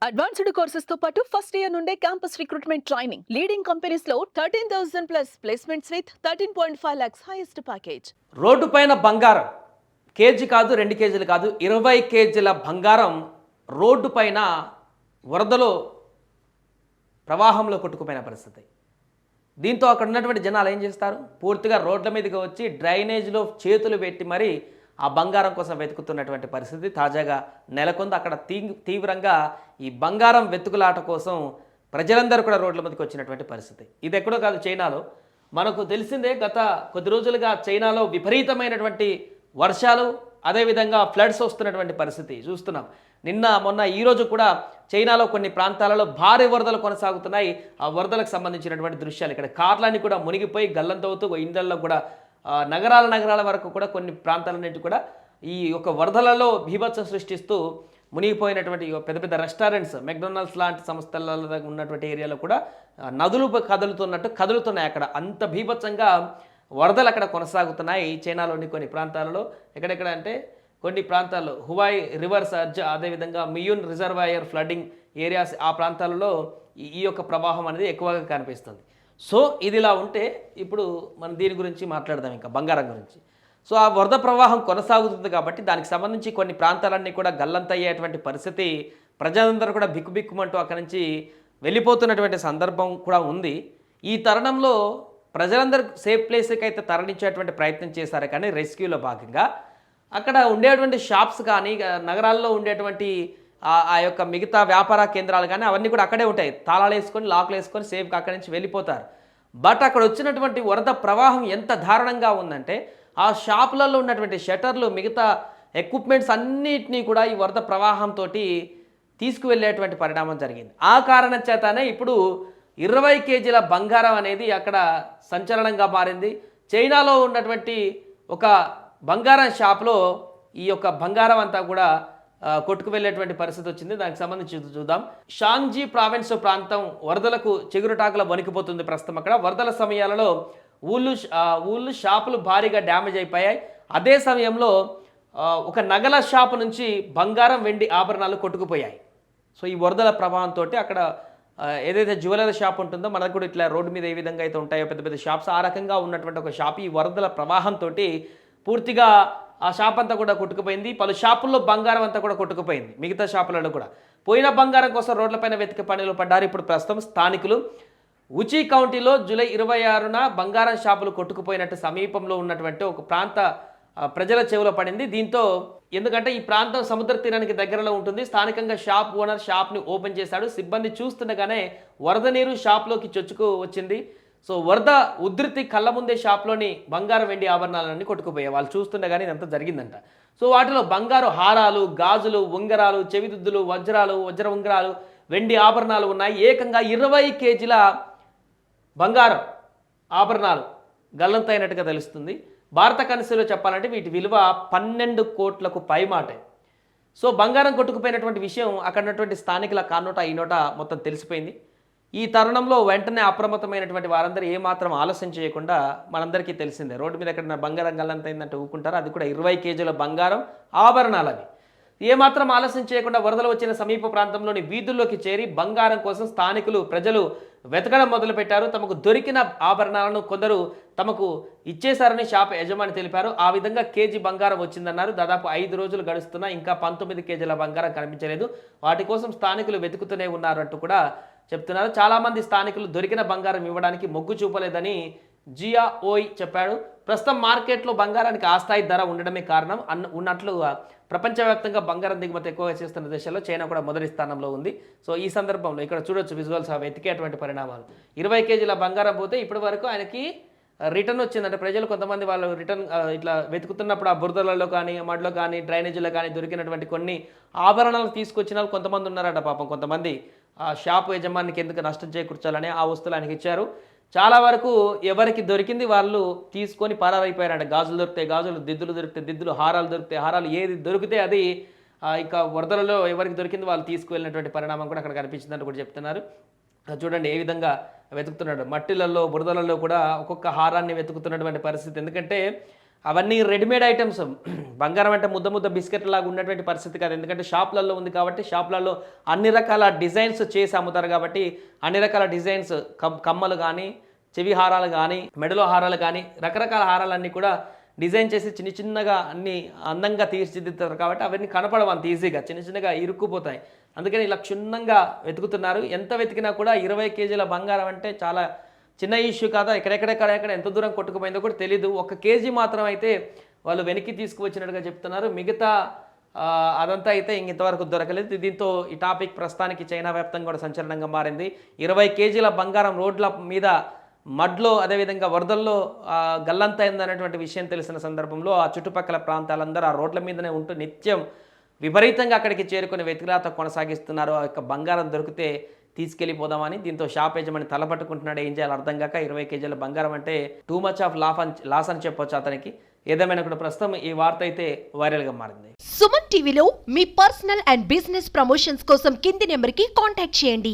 Advanced courses తో పాటు first year నుండే campus recruitment training leading companies లో 13,000 plus placements with 13.5 lakhs highest package. Road పైన బంగారం కేజీ కాదు 2 కేజీలు కాదు 20 కేజీల బంగారం రోడ్డు పైన వరదలో ప్రవాహంలో కొట్టుకుపోయిన పరిస్థితి. దీంతో అక్కడ ఉన్నటువంటి జనాలు ఏం చేస్తారు, పూర్తిగా రోడ్ల మీదకి వచ్చి డ్రైనేజ్లో చేతులు పెట్టి మరీ ఆ బంగారం కోసం వెతుకుతున్నటువంటి పరిస్థితి తాజాగా నెలకొంది. అక్కడ తీవ్రంగా ఈ బంగారం వెతుకులాట కోసం ప్రజలందరూ కూడా రోడ్ల మీదకి వచ్చినటువంటి పరిస్థితి. ఇది ఎక్కడో కాదు, చైనాలో. మనకు తెలిసిందే, గత కొద్ది రోజులుగా చైనాలో విపరీతమైనటువంటి వర్షాలు, అదేవిధంగా ఫ్లడ్స్ వస్తున్నటువంటి పరిస్థితి చూస్తున్నాం. నిన్న మొన్న ఈరోజు కూడా చైనాలో కొన్ని ప్రాంతాలలో భారీ వరదలు కొనసాగుతున్నాయి. ఆ వరదలకు సంబంధించినటువంటి దృశ్యాలు ఇక్కడ కార్లన్నీ కూడా మునిగిపోయి గల్లంతవుతూ ఇండ్లలో కూడా నగరాల వరకు కూడా కొన్ని ప్రాంతాలన్నింటి కూడా ఈ యొక్క వరదలలో బీభత్సం సృష్టిస్తూ మునిగిపోయినటువంటి పెద్ద పెద్ద రెస్టారెంట్స్, మెక్డొనాల్డ్స్ లాంటి సంస్థల ఉన్నటువంటి ఏరియాలో కూడా నదులు కదులుతున్నాయి. అక్కడ అంత బీభత్సంగా వరదలు అక్కడ కొనసాగుతున్నాయి చైనాలోని కొన్ని ప్రాంతాలలో. ఎక్కడెక్కడ అంటే కొన్ని ప్రాంతాల్లో హువాయ్ రివర్ సర్జ్, అదేవిధంగా మియూన్ రిజర్వాయర్ ఫ్లడ్డింగ్ ఏరియాస్, ఆ ప్రాంతాలలో ఈ యొక్క ప్రవాహం అనేది ఎక్కువగా కనిపిస్తుంది. సో ఇదిలా ఉంటే ఇప్పుడు మనం దీని గురించి మాట్లాడదాం, ఇంకా బంగారం గురించి. సో ఆ వరద ప్రవాహం కొనసాగుతుంది కాబట్టి దానికి సంబంధించి కొన్ని ప్రాంతాలన్నీ కూడా గల్లంతయ్యేటువంటి పరిస్థితి, ప్రజలందరూ కూడా బిక్కుబిక్కుమంటూ అక్కడి నుంచి వెళ్ళిపోతున్నటువంటి సందర్భం కూడా ఉంది. ఈ తరుణంలో ప్రజలందరూ సేఫ్ ప్లేస్కి అయితే తరలించేటువంటి ప్రయత్నం చేశారు, కానీ రెస్క్యూలో భాగంగా అక్కడ ఉండేటువంటి షాప్స్ కానీ, నగరాల్లో ఉండేటువంటి ఆ యొక్క మిగతా వ్యాపార కేంద్రాలు కానీ అవన్నీ కూడా అక్కడే ఉంటాయి. తాళాలు వేసుకొని, లాక్లు వేసుకొని సేఫ్గా అక్కడి నుంచి వెళ్ళిపోతారు. బట్ అక్కడ వచ్చినటువంటి వరద ప్రవాహం ఎంత దారుణంగా ఉందంటే ఆ షాపులలో ఉన్నటువంటి షట్టర్లు, మిగతా ఎక్విప్మెంట్స్ అన్నిటినీ కూడా ఈ వరద ప్రవాహంతో తీసుకువెళ్ళేటువంటి పరిణామం జరిగింది. ఆ కారణం చేతనే ఇప్పుడు 20 కేజీల బంగారం అనేది అక్కడ సంచలనంగా మారింది. చైనాలో ఉన్నటువంటి ఒక బంగారం షాప్లో ఈ యొక్క బంగారం అంతా కూడా కొట్టుకు వెళ్ళేటువంటి పరిస్థితి వచ్చింది. దానికి సంబంధించి చూద్దాం. షాంగ్జీ ప్రావిన్స్ ప్రాంతం వరదలకు చెగురుటాకుల వణికిపోతుంది ప్రస్తుతం. అక్కడ వరదల సమయాలలో ఊళ్ళు షాపులు భారీగా డ్యామేజ్ అయిపోయాయి. అదే సమయంలో ఒక నగల షాపు నుంచి బంగారం, వెండి ఆభరణాలు కొట్టుకుపోయాయి. సో ఈ వరదల ప్రభావంతో అక్కడ ఏదైతే జ్యువెలరీ షాప్ ఉంటుందో, మనకు కూడా ఇట్లా రోడ్డు మీద ఏ విధంగా అయితే ఉంటాయో పెద్ద పెద్ద షాప్స్, ఆ రకంగా ఉన్నటువంటి ఒక షాప్ ఈ వరదల ప్రవాహంతో పూర్తిగా ఆ షాప్ అంతా కూడా కొట్టుకుపోయింది. పలు షాపుల్లో బంగారం అంతా కూడా కొట్టుకుపోయింది. మిగతా షాపులలో కూడా పోయిన బంగారం కోసం రోడ్లపైన వెతికే పనిలో పడ్డారు. ఇప్పుడు ప్రస్తుతం స్థానికులు ఉచి కౌంటీలో జూలై 26న బంగారం షాపులు కొట్టుకుపోయినట్టు సమీపంలో ఉన్నటువంటి ఒక ప్రాంత ప్రజల చెవిలో పడింది. దీంతో, ఎందుకంటే ఈ ప్రాంతం సముద్ర తీరానికి దగ్గరలో ఉంటుంది, స్థానికంగా షాప్ ఓనర్ షాప్ని ఓపెన్ చేశాడు. సిబ్బంది చూస్తుండగానే వరద నీరు షాప్లోకి చొచ్చుకు వచ్చింది. సో వరద ఉధృతి కళ్ళ ముందే షాప్లోని బంగారం, వెండి ఆభరణాలన్నీ కొట్టుకుపోయాయి. వాళ్ళు చూస్తుండగానే ఇదంతా జరిగిందంట. సో వాటిలో బంగారు హారాలు, గాజులు, ఉంగరాలు, చెవిదిద్దులు, వజ్ర ఉంగరాలు, వెండి ఆభరణాలు ఉన్నాయి. ఏకంగా 20 కేజీల బంగారం ఆభరణాలు గల్లంతైనట్టుగా తెలుస్తుంది. భారత కరెన్సీలో చెప్పాలంటే వీటి విలువ 12 కోట్లకు పైమాటే. సో బంగారం కొట్టుకుపోయినటువంటి విషయం అక్కడ ఉన్నటువంటి స్థానికుల కానోట ఈ నోట మొత్తం తెలిసిపోయింది. ఈ తరుణంలో వెంటనే అప్రమత్తమైనటువంటి వారందరూ ఏమాత్రం ఆలస్యం చేయకుండా, మనందరికీ తెలిసిందే, రోడ్డు మీద ఎక్కడైనా బంగారం గల్లంతైందంటే ఊకుంటారు. అది కూడా 20 కేజీల బంగారం ఆభరణాలు. అవి ఏమాత్రం ఆలస్యం చేయకుండా వరదలు వచ్చిన సమీప ప్రాంతంలోని వీధుల్లోకి చేరి బంగారం కోసం ప్రజలు వెతకడం మొదలుపెట్టారు. తమకు దొరికిన ఆభరణాలను కొందరు తమకు ఇచ్చేశారని షాప్ యజమాని తెలిపారు. ఆ విధంగా కేజీ బంగారం వచ్చిందన్నారు. దాదాపు 5 రోజులు గడుస్తున్నా ఇంకా 19 కేజీల బంగారం కనిపించలేదు. వాటి కోసం స్థానికులు వెతుకుతూనే ఉన్నారు అంటూ కూడా చెప్తున్నారు. చాలామంది స్థానికులు దొరికిన బంగారం ఇవ్వడానికి మొగ్గు చూపలేదని జియా ఓయ్ చెప్పాడు. ప్రస్తుతం మార్కెట్లో బంగారానికి ఆస్థాయి ధర ఉండడమే కారణం ఉన్నట్లు ప్రపంచవ్యాప్తంగా బంగారం దిగుమతి ఎక్కువగా చేస్తున్న దేశాల్లో చైనా కూడా మొదటి స్థానంలో ఉంది. సో ఈ సందర్భంలో ఇక్కడ చూడొచ్చు విజువల్స్, వెతికేటువంటి పరిణామాలు. 20 కేజీల బంగారం పోతే ఇప్పటి వరకు ఆయనకి రిటర్న్ వచ్చిందంటే ప్రజలు కొంతమంది వాళ్ళు రిటర్న్ ఇట్లా వెతుకుతున్నప్పుడు ఆ బురదలలో కానీ, మడిలో కానీ, డ్రైనేజీలో కానీ దొరికినటువంటి కొన్ని ఆభరణాలు తీసుకొచ్చిన వాళ్ళు కొంతమంది ఉన్నారట. పాపం కొంతమంది ఆ షాపు యజమానికి ఎందుకు నష్టం చేకూర్చాలని ఆ వస్తువులు ఆయనకి ఇచ్చారు. చాలా వరకు ఎవరికి దొరికింది వాళ్ళు తీసుకొని పరారైపోయారంట. గాజులు దొరికితే గాజులు, దిద్దులు దొరికితే దిద్దులు, హారాలు దొరికితే హారాలు, ఏది దొరికితే అది ఇక వరదలలో ఎవరికి దొరికింది వాళ్ళు తీసుకువెళ్ళినటువంటి పరిణామం కూడా అక్కడ కనిపించిందంటూ కూడా చెప్తున్నారు. చూడండి ఏ విధంగా వెతుకుతున్నాడు. మట్టిలలో, బురదలలో కూడా ఒక్కొక్క హారాన్ని వెతుకుతున్నటువంటి పరిస్థితి. ఎందుకంటే అవన్నీ రెడీమేడ్ ఐటమ్స్. బంగారం అంటే ముద్ద ముద్ద బిస్కెట్ లాగా ఉన్నటువంటి పరిస్థితి కాదు. ఎందుకంటే షాపులలో ఉంది కాబట్టి షాపులలో అన్ని రకాల డిజైన్స్ చేసి అమ్ముతారు కాబట్టి అన్ని రకాల డిజైన్స్ కమ్మలు కానీ, చెవి హారాలు కానీ, మెడలో హారాలు కానీ, రకరకాల హారాలన్నీ కూడా డిజైన్ చేసి చిన్న చిన్నగా అన్ని అందంగా తీర్చిదిద్దుతారు కాబట్టి అవన్నీ కనపడవు అంత ఈజీగా, చిన్న చిన్నగా ఇరుక్కుపోతాయి. అందుకని ఇలా క్షుణ్ణంగా వెతుకుతున్నారు. ఎంత వెతికినా కూడా 20 కేజీల బంగారం అంటే చాలా చిన్న ఇష్యూ కాదా, ఎక్కడెక్కడ ఎంత దూరం కొట్టుకుపోయిందో కూడా తెలీదు. 1 కేజీ మాత్రం అయితే వాళ్ళు వెనక్కి తీసుకువచ్చినట్టుగా చెప్తున్నారు. మిగతా అదంతా అయితే ఇంతవరకు దొరకలేదు. దీంతో ఈ టాపిక్ ప్రస్తుతానికి చైనా వ్యాప్తంగా కూడా సంచలనంగా మారింది. 20 కేజీల బంగారం రోడ్ల మీద మడ్లో అదేవిధంగా వరదల్లో గల్లంత అయిందనేటువంటి విషయం తెలిసిన సందర్భంలో ఆ చుట్టుపక్కల ప్రాంతాలందరూ ఆ రోడ్ల మీదనే ఉంటూ నిత్యం విపరీతంగా అక్కడికి చేరుకుని వెతికిరాత కొనసాగిస్తున్నారు. ఆ యొక్క బంగారం దొరికితే తీసుకెళ్ళిపోదామని. దీంతో షాప్ యజమాని తలపట్టుకుంటున్నాడు, ఏం చేయాలి అర్థం కాక. 20 కేజీల బంగారం అంటే టూ మచ్ ఆఫ్ లాస్ అని చెప్పొచ్చు అతనికి. ఏదేమైనా కూడా ప్రస్తుతం ఈ వార్త అయితే వైరల్గా మారింది. సుమన్ టీవీలో మీ పర్సనల్ అండ్ బిజినెస్ ప్రమోషన్స్ కోసం కింది నెంబర్కి కాంటాక్ట్ చేయండి.